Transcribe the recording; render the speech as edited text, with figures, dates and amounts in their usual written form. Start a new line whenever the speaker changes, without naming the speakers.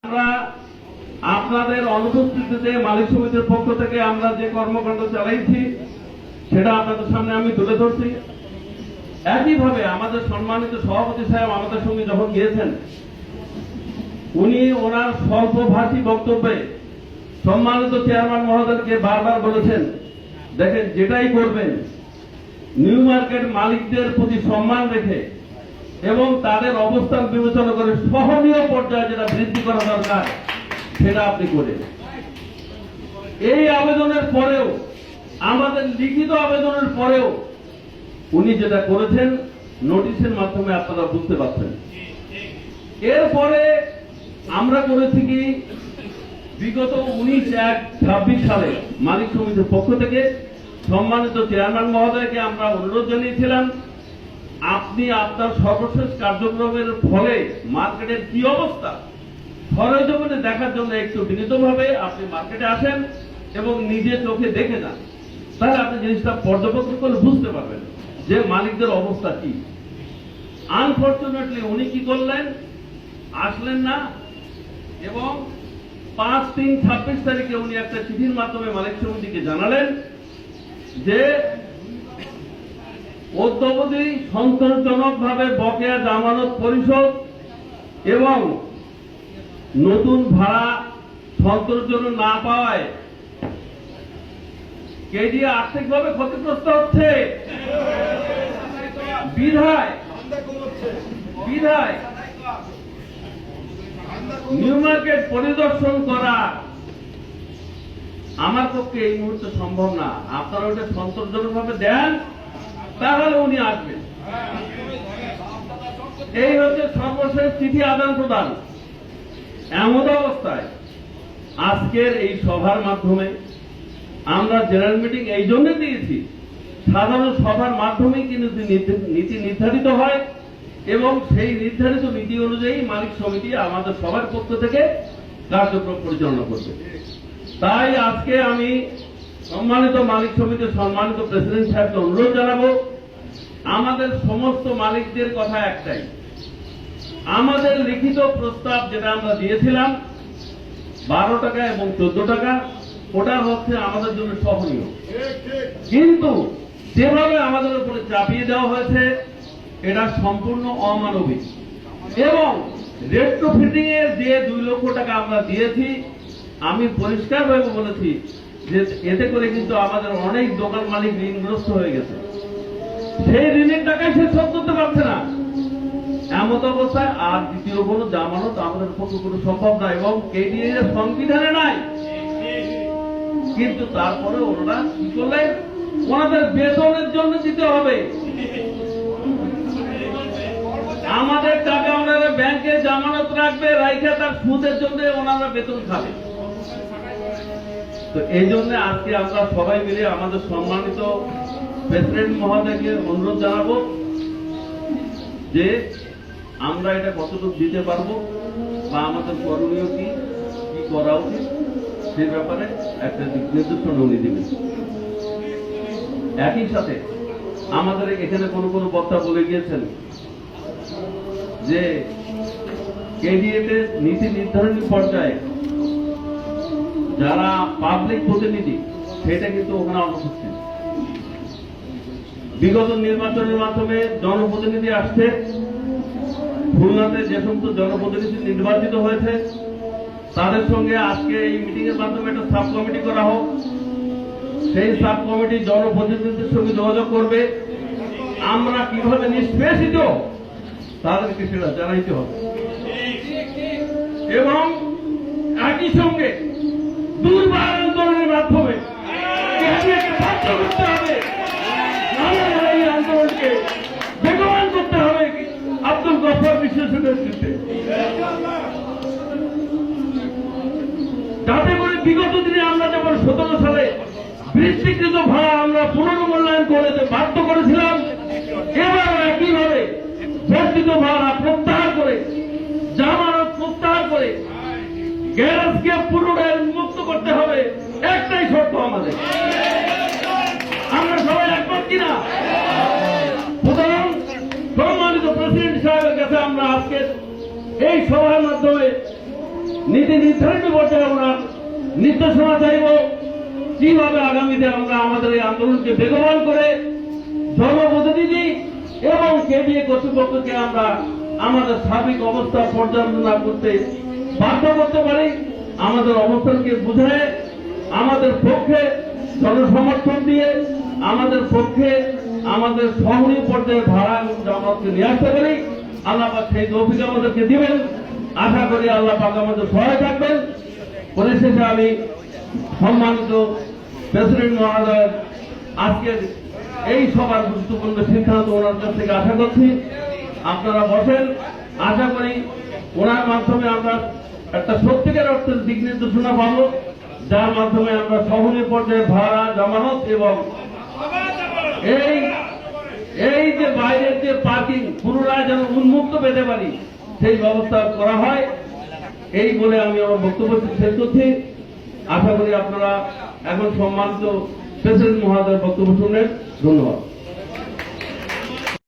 আমরা আপনাদের অনুপস্থিতিতে মালিক সমিতির পক্ষ থেকে আমরা যে কর্মকাণ্ড চালাইছি সেটা আপনাদের সামনে আমি তুলে ধরছি। একইভাবে আমাদের সম্মানিত সভাপতি সাহেব আমাদের সঙ্গে যখন গিয়েছেন, উনি ওনার স্বল্পভাষী বক্তব্যে সম্মানিত চেয়ারম্যান মহোদয়কে বারবার বলেছেন, দেখেন যেটাই করবেন নিউ মার্কেট মালিকদের প্রতি সম্মান রেখে এবং তাদের অবস্থান বিবেচনা করে সহনীয় পর্যায়ে যেটা বৃদ্ধি করা দরকার সেটা আপনি করেন। এই আবেদনের পরেও, আমাদের লিখিত আবেদনের পরেও উনি যেটা করেছেন নোটিশের মাধ্যমে আপনারা বুঝতে পারছেন। এরপরে আমরা করেছি কি, বিগত 19/1/26 সালে মালিক সমিতির পক্ষ থেকে সম্মানিত চেয়ারম্যান মহোদয়কে আমরা অনুরোধ জানিয়েছিলাম, আপনি আপনার সর্বশেষ কার্যক্রমের ফলে মার্কেটের কি অবস্থা সরেজমিনে দেখার জন্য একটু বিনীতভাবে আপনি মার্কেটে আসেন এবং নিজে চোখে দেখে যান, তাহলে আপনি জিনিসটা পর্যবেক্ষণ করে বুঝতে পারবেন যে মালিকদের অবস্থা কি। আনফরচুনেটলি উনি কি করলেন, আসলেন না এবং 5/3/26 তারিখে উনি একটা চিঠির মাধ্যমে মালিক সমিতিকে জানালেন যে অদ্যাবধি সন্তোষজনকভাবে বকেয়া জামানত পরিশোধ এবং নতুন ভাড়া সন্তোষজনক না পাওয়ায় কেডি আর্থিকভাবে ক্ষতিগ্রস্ত হচ্ছে। বিধায় নিউ মার্কেট পরিদর্শন করা আমার পক্ষে এই মুহূর্তে সম্ভব না। আপনারা ওটা সন্তোষজনক ভাবে দেন, তাহলে উনি আসবেন। এই হচ্ছে সর্বশেষ চিঠি আদান প্রদান। এমন অবস্থায় আজকের এই সভার মাধ্যমে আমরা জেনারেল মিটিং এই জন্য দিয়েছি, সাধারণ সভার মাধ্যমেই কিন্তু নীতি নির্ধারিত হয় এবং সেই নির্ধারিত নীতি অনুযায়ী মালিক সমিতি আমাদের সবার পক্ষ থেকে কার্যক্রম পরিচালনা করবে। তাই আজকে আমি সম্মানিত মালিক সমিতির সম্মানিত প্রেসিডেন্ট সাহেবকে অনুরোধ জানাবো, আমাদের সমস্ত মালিকদের কথা একটাই, আমাদের লিখিত প্রস্তাব যেটা আমরা দিয়েছিলাম 12 টাকা এবং 14 টাকা, ওটা হচ্ছে আমাদের জন্য সহনীয়, কিন্তু যেভাবে আমাদের উপরে চাপিয়ে দেওয়া হয়েছে এটা সম্পূর্ণ অমানবিক। এবং রেট্রোফিটিং এর যে 2 লক্ষ টাকা আমরা দিয়েছি, আমি পরিষ্কারভাবে বলেছি যে এতে করে কিন্তু আমাদের অনেক দোকান মালিক ঋণগ্রস্ত হয়ে গেছে, সেই ঋণের টাকায় সে শোধ করতে পারছে না। এমত অবস্থায় আর দ্বিতীয় কোনো জামানত আমাদের পক্ষে কোনো সম্ভব না এবং কেডিএ এর সংবিধানে নাই। কিন্তু তারপরে ওনারা কি করলেন, ওনাদের বেতনের জন্য দিতে হবে, আমাদের টাকা ওনারা ব্যাংকে জামানত রাখবে, রাইখে তার সুদের জন্য ওনারা বেতন খাবে। তো এই জন্য আজকে আমরা সবাই মিলে আমাদের সম্মানিত প্রেসিডেন্ট মহোদয়কে অনুরোধ জানাবো যে আমরা এটা কতটুকু দিতে পারবো বা আমাদের করণীয় কি করা উচিত সে ব্যাপারে একটা নির্দেশনা উনি দিবেন। একই সাথে আমাদের এখানে কোনো বক্তা বলে গিয়েছেন যে কেডিএতে নীতি নির্ধারণী পর্যায়ে যারা পাবলিক প্রতিনিধি সেটা কিন্তু ওখানে অনুপস্থিত। বিগত নির্বাচনের মাধ্যমে জনপ্রতিনিধি আসছে, খুলনাতে যে সমস্ত জনপ্রতিনিধি নির্বাচিত হয়েছে তাদের সঙ্গে আজকে এই মিটিং এর মাধ্যমে একটা সাব কমিটি করা হোক, সেই সাব কমিটি জনপ্রতিনিধিদের সঙ্গে যোগাযোগ করবে, আমরা কিভাবে নিষ্পেষিত তাদেরকে সেটা জানাইতে হবে এবং একই সঙ্গে দুর্বার আন্দোলনের মাধ্যমে বাধ্য করতে হবে, এই আন্দোলনকে বেগবান করতে হবে আব্দুল গফফার বিশ্বাসের নেতৃত্বে, যাতে করে বিগত দিনে আমরা যেমন 17 সালে বৃত্তিকৃত ভাড়া আমরা পুনর্মূল্যায়ন করে বাধ্য করেছিলাম, এবার একইভাবে বর্ধিত ভাড়া প্রত্যাহার করে, জামানত প্রত্যাহার করে গ্যারেজকে পুনরায় মুক্ত করতে হবে। একটাই শর্ত আমাদের, আমরা সবাই একমত কিনা? সুতরাং সম্মানিত প্রেসিডেন্ট সাহেবের কাছে আমরা আজকে এই সভার মাধ্যমে নীতি নির্ধারিত পর্যায়ে আমরা নির্দেশনা চাইব কিভাবে আগামীতে আমরা আমাদের এই আন্দোলনকে বেগবান করে জনপ্রতিনিধি এবং কেন্দ্রীয় কর্তৃপক্ষকে আমরা আমাদের সার্বিক অবস্থা পর্যালোচনা করতে বাধ্য করতে পারি, আমাদের অবস্থানকে বুঝে আমাদের পক্ষে জনসমর্থন দিয়ে আমাদের পক্ষে আমাদের সহনীয় পর্যায়ে ভাড়া এবং জামাতকে নিয়ে আসতে পারি। আল্লাহ পাক সেই তৌফিক আমাদেরকে দিবেন। আশা করি আল্লাহ পাক আমাদের সহায় থাকবেন। পরিশেষে আমি সম্মানিত প্রেসিডেন্ট মহোদয় আজকের এই সবার গুরুত্বপূর্ণ সিদ্ধান্ত ওনার কাছ থেকে আশা করছি। আপনারা বসেন, আশা করি ওনার মাধ্যমে আমরা একটা সত্যিকার অর্থের দিক নির্দেশনা পাবো, যার মাধ্যমে আমরা সহনীয় পর্যায়ে ভাড়া জামানত এবং এই যে বাইরের যে পার্কিং পুনরায় যেন উন্মুক্ত পেতে পারি সেই ব্যবস্থা করা হয়। এই বলে আমি আমার বক্তব্য শেষ করছি। আশা করি আপনারা এখন সম্মানিত প্রেসিডেন্ট মহোদয়ের বক্তব্য শুনলেন। ধন্যবাদ।